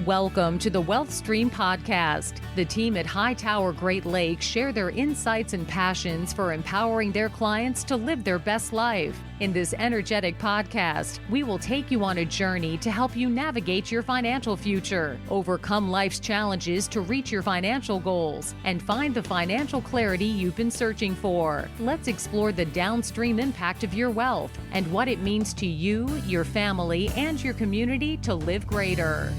Welcome to the Wealth Stream Podcast. The team at Hightower Great Lakes share their insights and passions for empowering their clients to live their best life. In this energetic podcast, we will take you on a journey to help you navigate your financial future, overcome life's challenges to reach your financial goals, and find the financial clarity you've been searching for. Let's explore the downstream impact of your wealth and what it means to you, your family, and your community to live greater.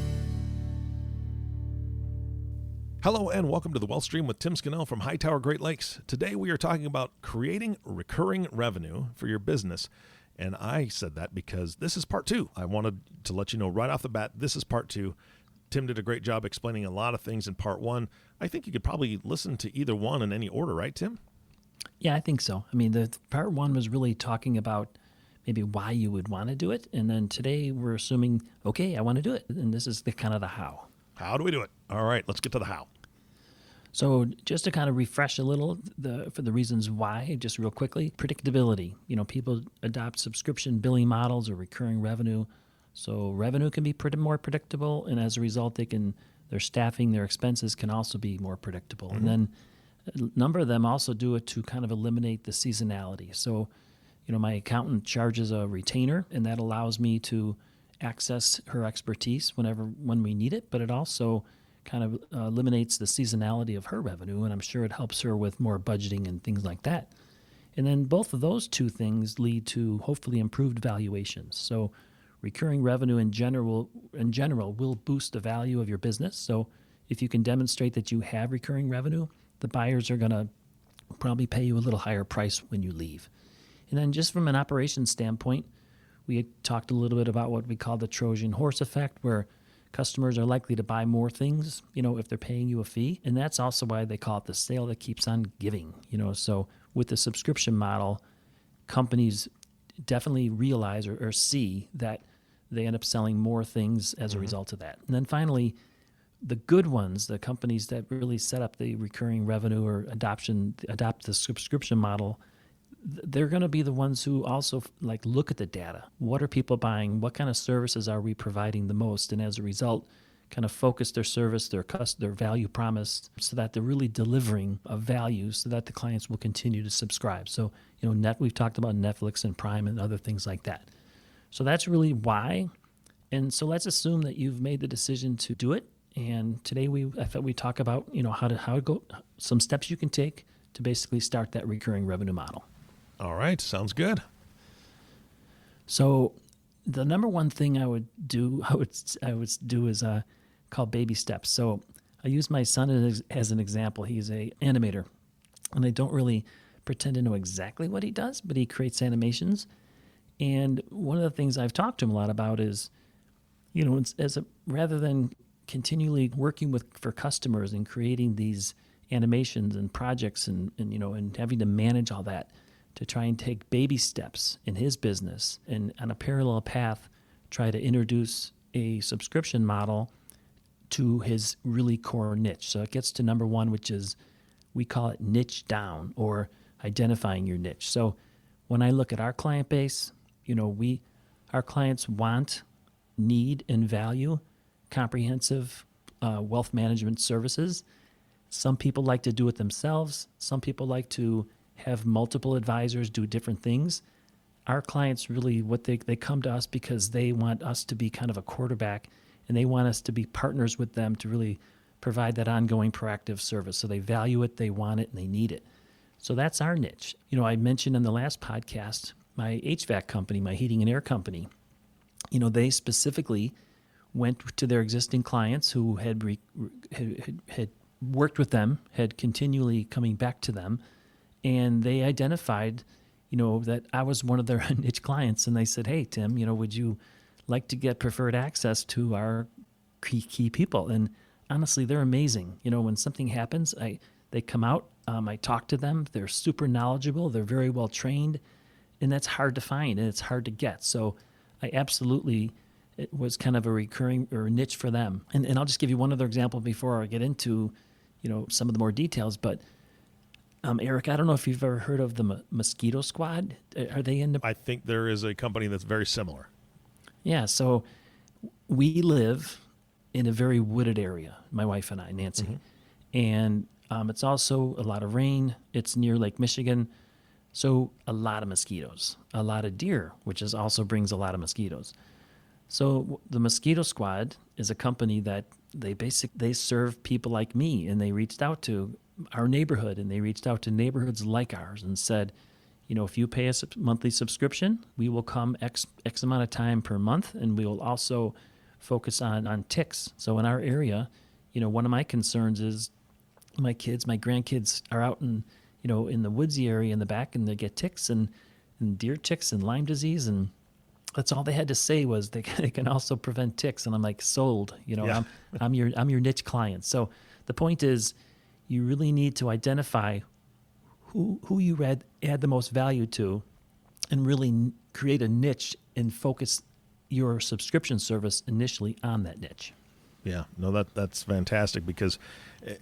Hello and welcome to the Wealth Stream with Tim Scannell from Hightower Great Lakes. Today we are talking about creating recurring revenue for your business. And I said that because this is part two. I wanted to let you know right off the bat, this is part two. Tim did a great job explaining a lot of things in part one. I think you could probably listen to either one in any order, right, Tim? Yeah, I think so. I mean, the part one was really talking about maybe why you would want to do it. And then today we're assuming, okay, I want to do it. And this is the kind of the how. How do we do it? All right, let's get to the how. So just to kind of refresh a little for the reasons why, just real quickly, predictability. You know, people adopt subscription billing models or recurring revenue. So revenue can be more predictable, and as a result, their staffing, their expenses can also be more predictable. Mm-hmm. And then a number of them also do it to kind of eliminate the seasonality. So, you know, my accountant charges a retainer, and that allows me to access her expertise when we need it, but it also kind of eliminates the seasonality of her revenue, and I'm sure it helps her with more budgeting and things like that. And then both of those two things lead to hopefully improved valuations. So recurring revenue in general will boost the value of your business. So if you can demonstrate that you have recurring revenue, the buyers are going to probably pay you a little higher price when you leave. And then just from an operations standpoint, we had talked a little bit about what we call the Trojan horse effect, where customers are likely to buy more things, you know, if they're paying you a fee. And that's also why they call it the sale that keeps on giving, you know. So with the subscription model, companies definitely realize or see that they end up selling more things as a result of that. And then finally, the good ones, the companies that really set up the recurring revenue or adopt the subscription model, they're going to be the ones who also look at the data. What are people buying? What kind of services are we providing the most? And as a result, kind of focus their service, their value promise, so that they're really delivering a value so that the clients will continue to subscribe. So, you know, we've talked about Netflix and Prime and other things like that. So that's really why. And so let's assume that you've made the decision to do it. And today I thought we'd talk about, you know, how to go, some steps you can take to basically start that recurring revenue model. All right, sounds good. So the number one thing I would do is called baby steps. So I use my son as an example. He's an animator, and I don't really pretend to know exactly what he does, but he creates animations. And one of the things I've talked to him a lot about is, you know, rather than continually working for customers and creating these animations and projects and you know, and having to manage all that, to try and take baby steps in his business and on a parallel path, try to introduce a subscription model to his really core niche. So it gets to number one, which is, we call it niche down, or identifying your niche. So when I look at our client base, you know, our clients need and value comprehensive wealth management services. Some people like to do it themselves. Some people like to have multiple advisors do different things. Our clients really, they come to us because they want us to be kind of a quarterback, and they want us to be partners with them to really provide that ongoing proactive service. So they value it, they want it, and they need it. So that's our niche. You know, I mentioned in the last podcast, my HVAC company, my heating and air company, you know, they specifically went to their existing clients who had worked with them, had continually coming back to them, and they identified, you know, that I was one of their niche clients. And they said, hey, Tim, you know, would you like to get preferred access to our key people? And honestly, they're amazing. You know, when something happens, they come out, I talk to them. They're super knowledgeable. They're very well trained. And that's hard to find, and it's hard to get. So it was kind of a recurring or a niche for them. And I'll just give you one other example before I get into, you know, some of the more details. But Eric, I don't know if you've ever heard of the Mosquito Squad. Are they in the... I think there is a company that's very similar. Yeah, so we live in a very wooded area, my wife and I, Nancy. And it's also a lot of rain. It's near Lake Michigan. So a lot of mosquitoes, a lot of deer, which also brings a lot of mosquitoes. So the Mosquito Squad is a company that they serve people like me, and they reached out to our neighborhood, and they reached out to neighborhoods like ours and said, if you pay us a monthly subscription, we will come X amount of time per month, and we will also focus on ticks. So in our area, one of my concerns is my grandkids are out in the woodsy area in the back, and they get ticks and deer ticks and Lyme disease, and that's all they had to say was they can also prevent ticks. And I'm like, sold. Yeah. I'm your niche client. So the point is, you really need to identify who you add the most value to, and really create a niche and focus your subscription service initially on that niche. Yeah, no, that's fantastic because,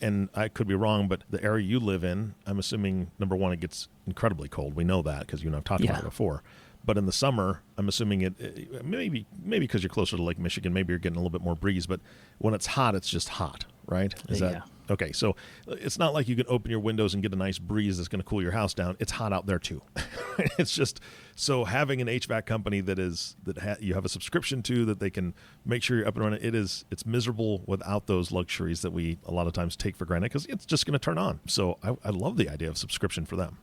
and I could be wrong, but the area you live in, I'm assuming, number one, it gets incredibly cold. We know that because you and I've talked about it before. But in the summer, I'm assuming it maybe because you're closer to Lake Michigan, maybe you're getting a little bit more breeze. But when it's hot, it's just hot, right? Is that okay? So it's not like you can open your windows and get a nice breeze that's going to cool your house down. It's hot out there too. It's just so having an HVAC company you have a subscription to, that they can make sure you're up and running. It's miserable without those luxuries that we a lot of times take for granted because it's just going to turn on. So I love the idea of subscription for them.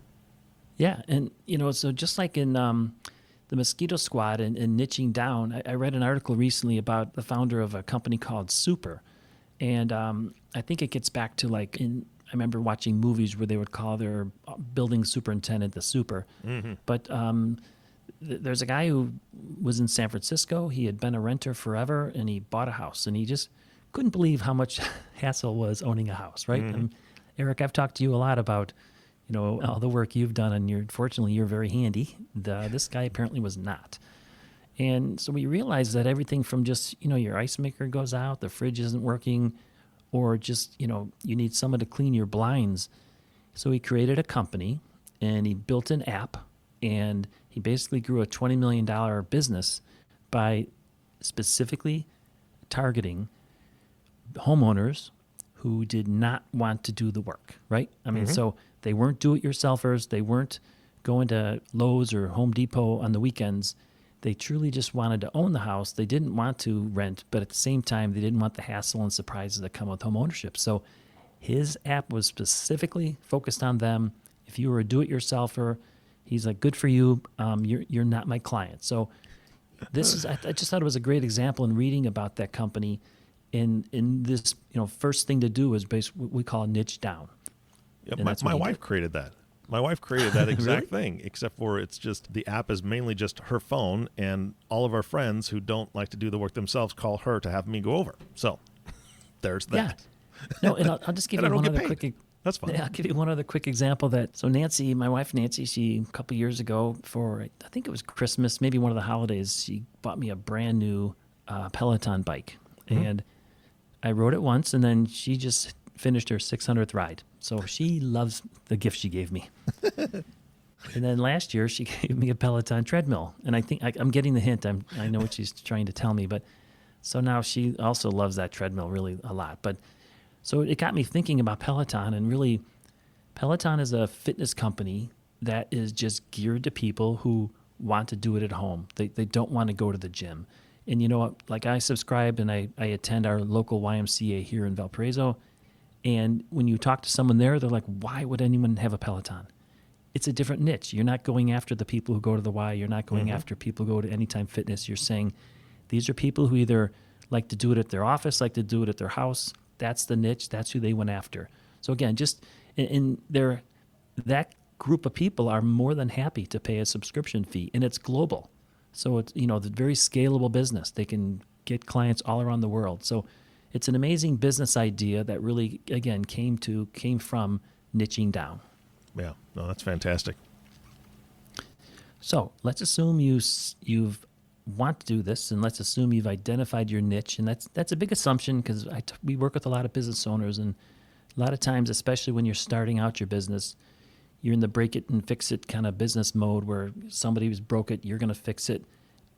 Yeah, and so just like in the Mosquito Squad and niching down, I read an article recently about the founder of a company called Super, and I think it gets back to I remember watching movies where they would call their building superintendent the Super, but there's a guy who was in San Francisco. He had been a renter forever, and he bought a house, and he just couldn't believe how much hassle was owning a house, right? Eric, I've talked to you a lot about all the work you've done, and fortunately you're very handy. This guy apparently was not. And so we realized that everything from just, your ice maker goes out, the fridge isn't working, or just, you need someone to clean your blinds. So he created a company, and he built an app, and he basically grew a $20 million business by specifically targeting homeowners who did not want to do the work, right? I mean, so they weren't do-it-yourselfers. They weren't going to Lowe's or Home Depot on the weekends. They truly just wanted to own the house. They didn't want to rent, but at the same time, they didn't want the hassle and surprises that come with home ownership. So his app was specifically focused on them. If you were a do-it-yourselfer, he's like, good for you. You're not my client. So I just thought it was a great example in reading about that company. In this, first thing to do is basically what we call niche down. Yep, my wife created that. My wife created that exact thing, except for it's just the app is mainly just her phone, and all of our friends who don't like to do the work themselves call her to have me go over. So there's that. Yeah. No, and I'll just give you one other quick. That's fine. Yeah, I'll give you one other quick example. So Nancy, my wife Nancy, she a couple years ago I think it was Christmas, maybe one of the holidays, she bought me a brand new Peloton bike, and I rode it once, and then she just finished her 600th ride. So she loves the gift she gave me. And then last year she gave me a Peloton treadmill, and I think I'm getting the hint. I know what she's trying to tell me, but so now she also loves that treadmill really a lot. But so it got me thinking about Peloton, and really Peloton is a fitness company that is just geared to people who want to do it at home. They don't want to go to the gym. And you know what, like I subscribe and I attend our local YMCA here in Valparaiso. And when you talk to someone there, they're like, why would anyone have a Peloton? It's a different niche. You're not going after the people who go to the Y. You're not going after people who go to Anytime Fitness. You're saying these are people who either like to do it at their office, like to do it at their house. That's the niche. That's who they went after. So again, just that group of people are more than happy to pay a subscription fee, and it's global. So it's, the very scalable business. They can get clients all around the world. So it's an amazing business idea that really, again, came from niching down. Yeah, no, that's fantastic. So let's assume you've want to do this, and let's assume you've identified your niche, and that's a big assumption because we work with a lot of business owners, and a lot of times, especially when you're starting out your business, you're in the break it and fix it kind of business mode where somebody who's broke it, you're going to fix it,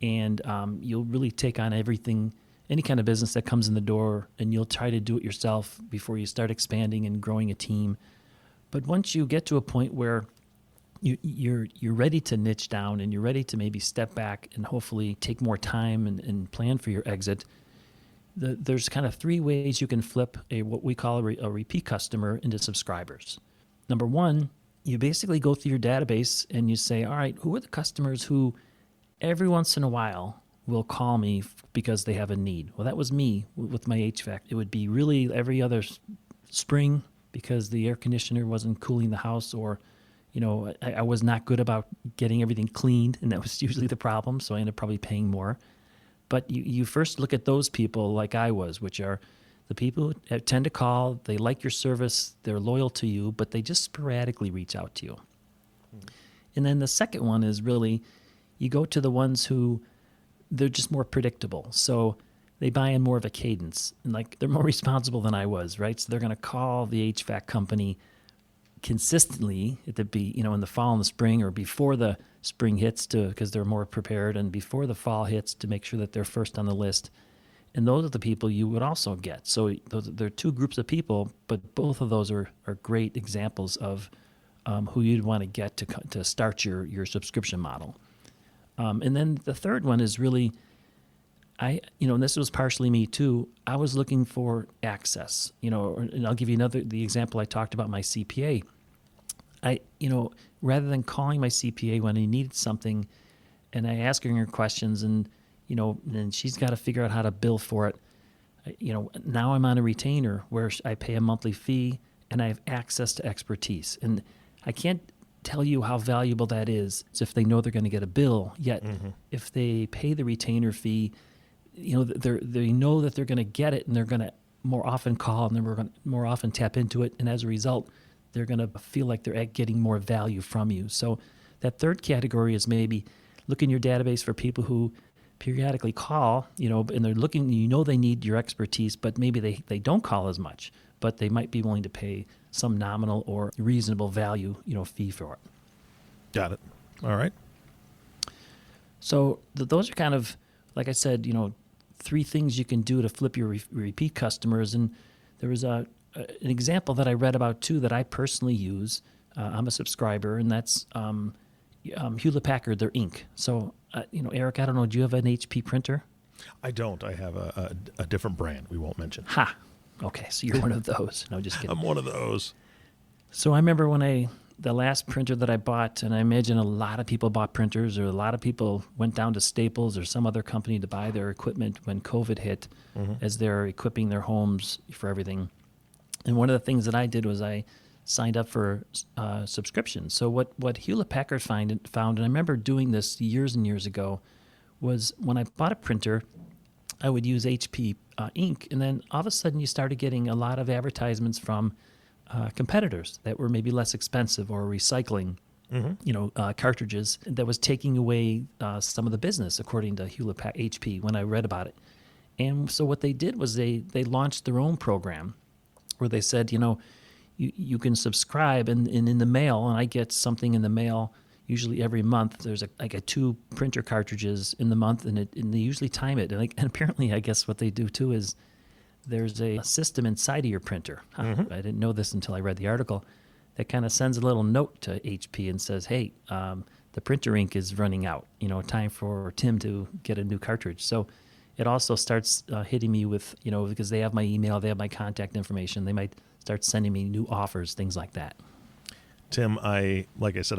and you'll really take on everything any kind of business that comes in the door, and you'll try to do it yourself before you start expanding and growing a team. But once you get to a point where you're ready to niche down and you're ready to maybe step back and hopefully take more time and plan for your exit, there's kind of three ways you can flip what we call a repeat customer into subscribers. Number one, you basically go through your database and you say, all right, who are the customers who every once in a while will call me because they have a need? Well, that was me with my HVAC. It would be really every other spring because the air conditioner wasn't cooling the house, or I was not good about getting everything cleaned, and that was usually the problem, so I ended up probably paying more. But you first look at those people like I was, which are the people who tend to call, they like your service, they're loyal to you, but they just sporadically reach out to you. And then the second one is really, you go to the ones who, they're just more predictable. So they buy in more of a cadence, and like they're more responsible than I was, right? So they're going to call the HVAC company consistently, it'd be in the fall and the spring, or before the spring hits, because they're more prepared, and before the fall hits to make sure that they're first on the list. And those are the people you would also get. So there are two groups of people, but both of those are great examples of who you'd want to get to start your subscription model. And then the third one is really, and this was partially me too, I was looking for access, and I'll give you the example I talked about my CPA. Rather than calling my CPA when I needed something and I ask her questions and she's got to figure out how to bill for it, now I'm on a retainer where I pay a monthly fee and I have access to expertise. And I can't tell you how valuable that is if they know they're going to get a bill, yet if they pay the retainer fee, they know that they're going to get it, and they're going to more often call, and they're going to more often tap into it, and as a result, they're going to feel like they're getting more value from you. So that third category is maybe look in your database for people who periodically call, and they're looking, they need your expertise, but maybe they don't call as much, but they might be willing to pay some nominal or reasonable value, fee for it. Got it. All right. So those are kind of, like I said, three things you can do to flip your repeat customers. And there was an example that I read about too that I personally use. I'm a subscriber, and that's Hewlett-Packard, their ink. So, Eric, I don't know, do you have an HP printer? I don't. I have a different brand we won't mention. Ha! Okay, so you're one of those. No, just kidding. I'm one of those. So I remember when the last printer that I bought, and I imagine a lot of people bought printers, or a lot of people went down to Staples or some other company to buy their equipment when COVID hit, as they're equipping their homes for everything. And one of the things that I did was I signed up for subscriptions. So what Hewlett-Packard found, and I remember doing this years and years ago, was when I bought a printer, I would use HP ink, and then all of a sudden you started getting a lot of advertisements from competitors that were maybe less expensive or recycling, cartridges that was taking away some of the business, according to HP when I read about it. And so what they did was they launched their own program where they said, you can subscribe, and in the mail, and I get something in the mail usually every month. I get 2 printer cartridges in the month, and they usually time it. And apparently, I guess what they do too is there's a system inside of your printer. I didn't know this until I read the article, that kind of sends a little note to HP and says, hey, the printer ink is running out, time for Tim to get a new cartridge. So it also starts hitting me with, because they have my email, they have my contact information, they might start sending me new offers, things like that. Tim, like I said,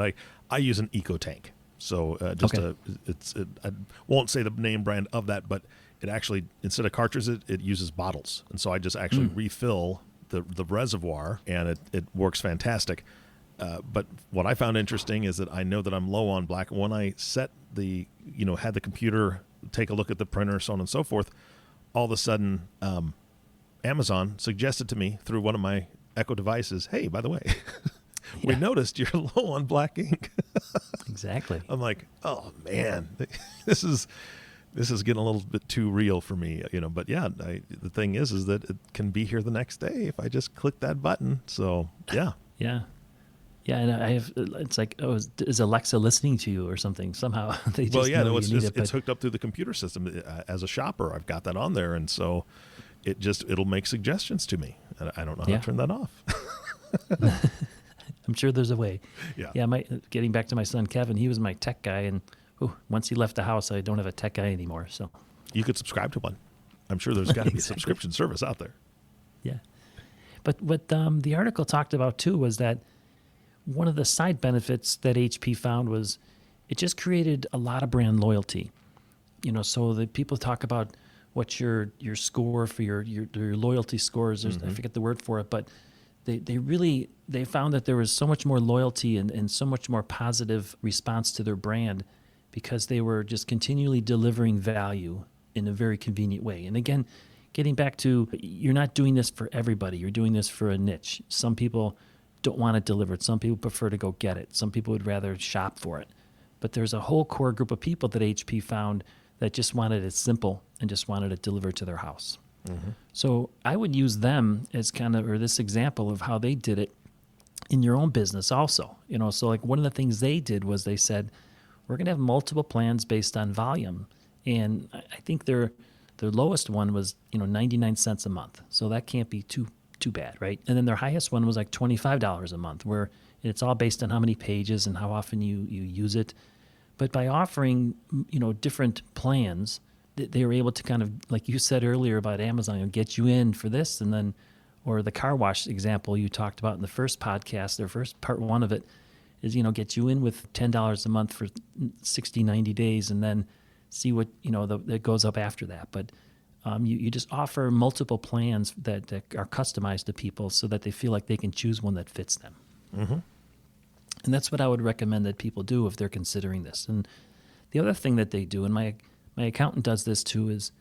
I use an EcoTank. So I won't say the name brand of that, but it actually, instead of cartridges, it uses bottles. And so I just actually refill the reservoir, and it works fantastic. But what I found interesting is that I know that I'm low on black. When I set had the computer take a look at the printer, so on and so forth, all of a sudden, Amazon suggested to me through one of my Echo devices, hey, by the way, we noticed you're low on black ink. Exactly. I'm like, oh man, this is getting a little bit too real for me, But yeah, the thing is that it can be here the next day if I just click that button. So yeah. Yeah, Yeah, and I have. It's like, oh, is Alexa listening to you or something? Somehow they just know no, you need it. it's hooked up through the computer system. As a shopper, I've got that on there, and so it'll make suggestions to me. And I don't know how to turn that off. I'm sure there's a way. Yeah. Getting back to my son Kevin, he was my tech guy, and once he left the house, I don't have a tech guy anymore. So you could subscribe to one. I'm sure there's got to be a subscription service out there. Yeah, but what the article talked about too was that one of the side benefits that HP found was it just created a lot of brand loyalty. So the people talk about what's your score for your loyalty scores. I forget the word for it, but they found that there was so much more loyalty and so much more positive response to their brand because they were just continually delivering value in a very convenient way. And again, getting back to, you're not doing this for everybody. You're doing this for a niche. Some people don't want it delivered. Some people prefer to go get it. Some people would rather shop for it. But there's a whole core group of people that HP found that just wanted it simple and just wanted it delivered to their house. So I would use them as or this example of how they did it in your own business also. So like one of the things they did was they said, we're going to have multiple plans based on volume. And I think their lowest one was, 99 cents a month. So that can't be too bad, right? And then their highest one was like $25 a month, where it's all based on how many pages and how often you use it. But by offering, different plans, they were able to kind of, like you said earlier about Amazon, get you in for this, and then, or the car wash example you talked about in the first podcast, their first part one of it is, get you in with $10 a month for 60, 90 days, and then see what, that goes up after that. But you just offer multiple plans that are customized to people so that they feel like they can choose one that fits them. And that's what I would recommend that people do if they're considering this. And the other thing that they do, and my accountant does this too, is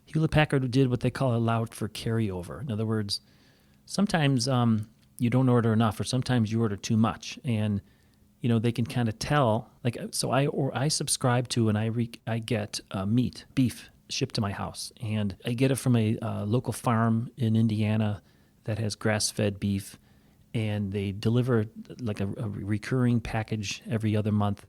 Hewlett-Packard did what they call allowed for carryover. In other words, sometimes you don't order enough, or sometimes you order too much, and they can kind of tell. Like, so I subscribe to, and I get beef shipped to my house, and I get it from a local farm in Indiana that has grass-fed beef, and they deliver like a recurring package every other month.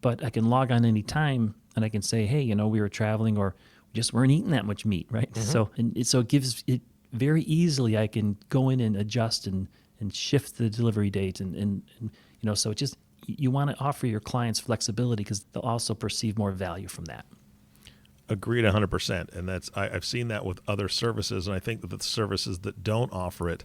But I can log on any time, and I can say, hey, we were traveling, or we just weren't eating that much meat, right? So it gives it very easily. I can go in and adjust and shift the delivery date, and so it just, you want to offer your clients flexibility because they'll also perceive more value from that. Agreed 100%. And I've seen that with other services, and I think that the services that don't offer it,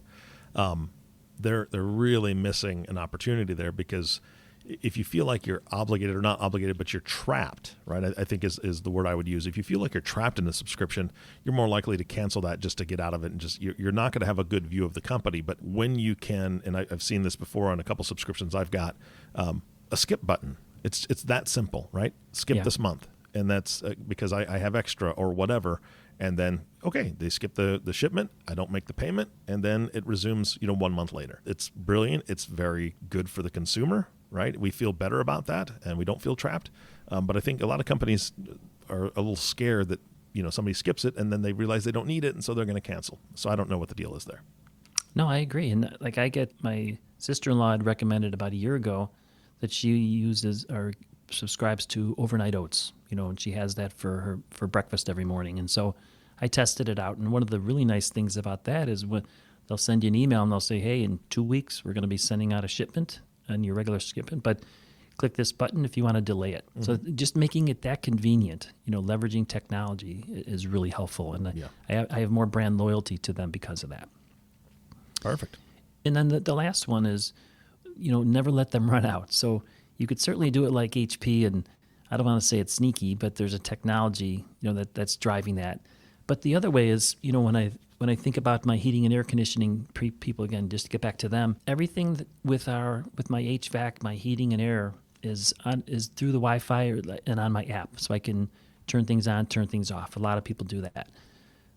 they're really missing an opportunity there, because if you feel like you're obligated, or not obligated, but you're trapped, right? I think is the word I would use. If you feel like you're trapped in a subscription, you're more likely to cancel that just to get out of it, and just you're not going to have a good view of the company. But when you can, and I've seen this before on a couple subscriptions I've got, a skip button. It's that simple, right? Skip this month, and that's because I have extra or whatever. And then, okay, they skip the shipment. I don't make the payment, and then it resumes, 1 month later. It's brilliant. It's very good for the consumer, right? We feel better about that, and we don't feel trapped. But I think a lot of companies are a little scared that, somebody skips it, and then they realize they don't need it, and so they're going to cancel. So I don't know what the deal is there. No, I agree. And like, I get, my sister-in-law had recommended about a year ago that she uses or subscribes to overnight oats, and she has that for breakfast every morning. And so I tested it out. And one of the really nice things about that is when they'll send you an email and they'll say, hey, in 2 weeks, we're going to be sending out a shipment on your regular shipment, but click this button if you want to delay it. So just making it that convenient, leveraging technology is really helpful. And I have more brand loyalty to them because of that. Perfect. And then the last one is, never let them run out. So you could certainly do it like HP, and I don't want to say it's sneaky, but there's a technology, that's driving that. But the other way is, when I think about my heating and air conditioning people, again, just to get back to them, everything with my HVAC, my heating and air is through the Wi-Fi and on my app, so I can turn things on, turn things off. A lot of people do that.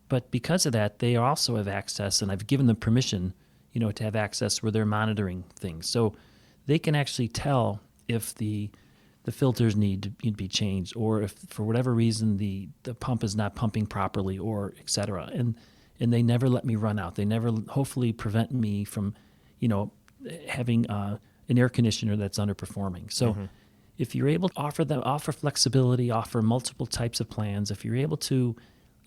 But because of that, they also have access, and I've given them permission, to have access where they're monitoring things. So they can actually tell if the filters need to be changed, or if for whatever reason the pump is not pumping properly, or et cetera. And they never let me run out. They never hopefully prevent me from, having an air conditioner that's underperforming. So if you're able to offer flexibility, offer multiple types of plans, if you're able to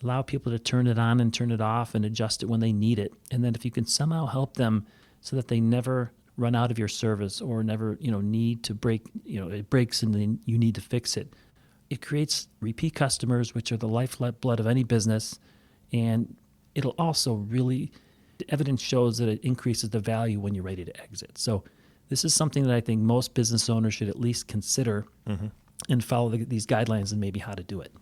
allow people to turn it on and turn it off and adjust it when they need it, and then if you can somehow help them so that they never run out of your service or never, need to break, it breaks and then you need to fix it. It creates repeat customers, which are the lifeblood of any business, and it'll also really, evidence shows that it increases the value when you're ready to exit. So this is something that I think most business owners should at least consider and follow these guidelines and maybe how to do it.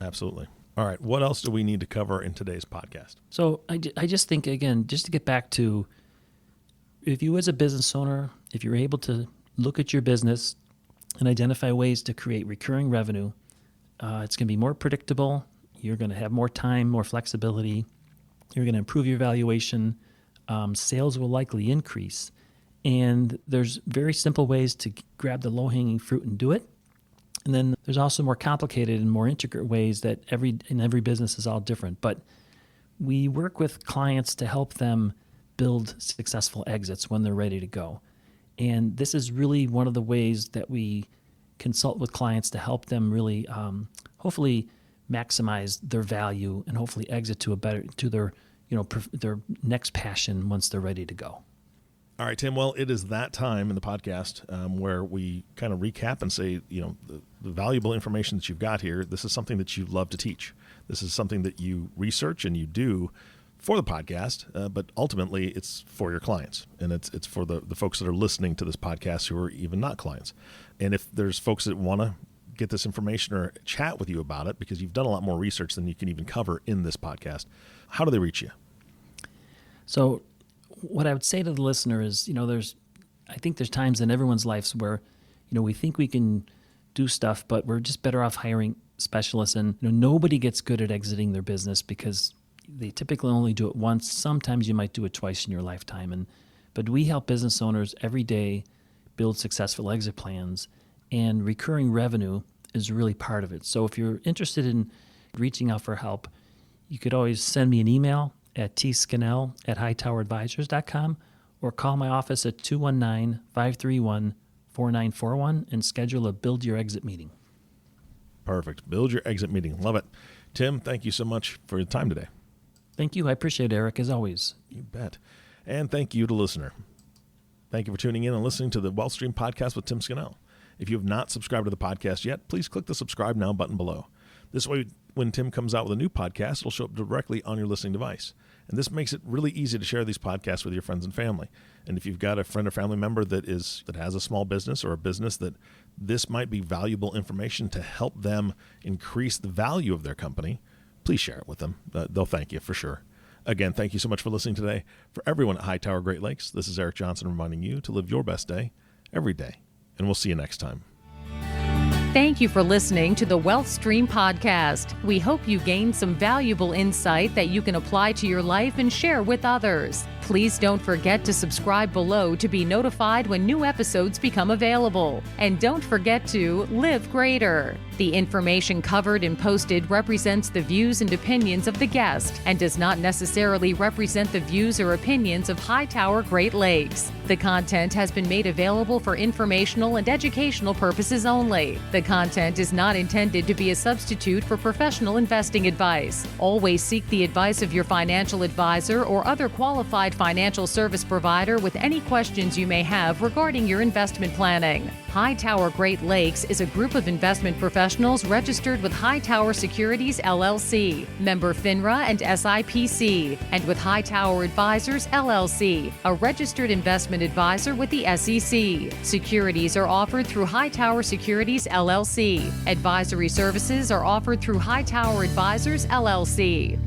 Absolutely. All right. What else do we need to cover in today's podcast? So I just think, again, just to get back to, if you as a business owner, if you're able to look at your business and identify ways to create recurring revenue, it's going to be more predictable. You're going to have more time, more flexibility. You're going to improve your valuation. Sales will likely increase. And there's very simple ways to grab the low-hanging fruit and do it. And then there's also more complicated and more intricate ways that every business is all different. But we work with clients to help them build successful exits when they're ready to go. And this is really one of the ways that we consult with clients to help them really hopefully maximize their value and hopefully exit to their next passion once they're ready to go. All right, Tim. Well, it is that time in the podcast where we kind of recap and say, the valuable information that you've got here, this is something that you love to teach. This is something that you research and you do for the podcast, but ultimately it's for your clients. And it's for the folks that are listening to this podcast who are even not clients. And if there's folks that want to get this information or chat with you about it, because you've done a lot more research than you can even cover in this podcast, how do they reach you? So what I would say to the listener is, I think there's times in everyone's lives where, we think we can do stuff, but we're just better off hiring specialists. And nobody gets good at exiting their business because they typically only do it once. Sometimes you might do it twice in your lifetime. But we help business owners every day build successful exit plans, and recurring revenue is really part of it. So if you're interested in reaching out for help, you could always send me an email at tscannell@hightoweradvisors.com or call my office at 219-531-4941 and schedule a Build Your Exit meeting. Perfect. Build Your Exit meeting. Love it. Tim, thank you so much for your time today. Thank you. I appreciate it, Eric, as always. You bet. And thank you to listener. Thank you for tuning in and listening to the WealthStream podcast with Tim Scannell. If you have not subscribed to the podcast yet, please click the subscribe now button below. This way, when Tim comes out with a new podcast, it'll show up directly on your listening device. And this makes it really easy to share these podcasts with your friends and family. And if you've got a friend or family member that has a small business or a business that this might be valuable information to help them increase the value of their company, please share it with them. They'll thank you for sure. Again, thank you so much for listening today. For everyone at Hightower Great Lakes, this is Eric Johnson reminding you to live your best day every day. And we'll see you next time. Thank you for listening to the WealthStream podcast. We hope you gained some valuable insight that you can apply to your life and share with others. Please don't forget to subscribe below to be notified when new episodes become available. And don't forget to live greater. The information covered and posted represents the views and opinions of the guest and does not necessarily represent the views or opinions of Hightower Great Lakes. The content has been made available for informational and educational purposes only. The content is not intended to be a substitute for professional investing advice. Always seek the advice of your financial advisor or other qualified financial service provider with any questions you may have regarding your investment planning. Hightower Great Lakes is a group of investment professionals registered with Hightower Securities, LLC, member FINRA and SIPC, and with Hightower Advisors, LLC, a registered investment advisor with the SEC. Securities are offered through Hightower Securities, LLC. Advisory services are offered through Hightower Advisors, LLC.